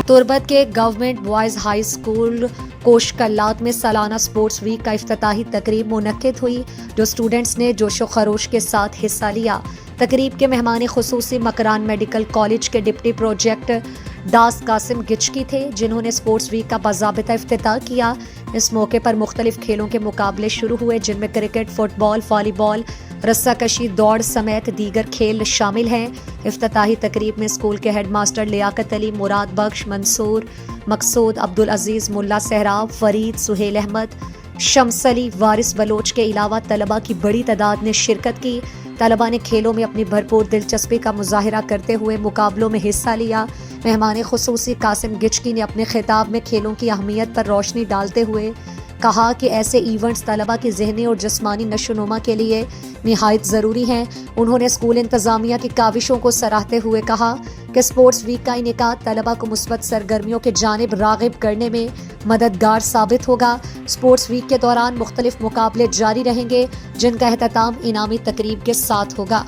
तुर्बत के government boys high school कोशकल्लात में सालाना स्पोर्ट्स वीक का इफ्तिताही तकरीब मुनक्किद हुई, जो स्टूडेंट्स ने जोशो खरोश के साथ हिस्सा लिया। तकरीब के मेहमान खुसूसी मकरान मेडिकल कॉलेज के डिप्टी प्रोजेक्ट दास कासिम गिचकी थे, जिन्होंने स्पोर्ट्स वीक का बाज़ाबिता इफ्तिताह किया। इस मौके पर मुख्तलिफ खेलों के मुकाबले शुरू हुए, जिनमें क्रिकेट, फुटबॉल, वॉलीबॉल, रस्साकशी, दौड़ समेत दीगर खेल शामिल हैं। इफ्तिताही तकरीब में स्कूल के हेडमास्टर लियाकत अली, मुराद बख्श, मंसूर, मकसूद, अब्दुल अजीज, मुल्ला सहराब, फरीद, सुहेल अहमद, शम्स अली, वारिस बलोच के अलावा तलबा की बड़ी तादाद ने शिरकत की। तलबा ने खेलों में अपनी भरपूर दिलचस्पी का मुजाहिरा करते हुए मुकाबलों में हिस्सा लिया। मेहमान खुसूसी कासिम गिचकी ने अपने खिताब में खेलों की अहमियत पर रोशनी डालते हुए कहा कि ऐसे इवेंट्स तलबा की ज़हनी और जिस्मानी नशोनुमा के लिए निहायत ज़रूरी हैं। उन्होंने स्कूल इंतज़ामिया की काविशों को सराहते हुए कहा कि स्पोर्ट्स वीक का इनेकाद तलबा को मुस्बत सरगर्मियों के जानिब राग़िब करने में मददगार साबित होगा। स्पोर्ट्स वीक के दौरान मुख्तलिफ मुकाबले जारी रहेंगे, जिनका एहतमाम इनामी तकरीब के साथ होगा।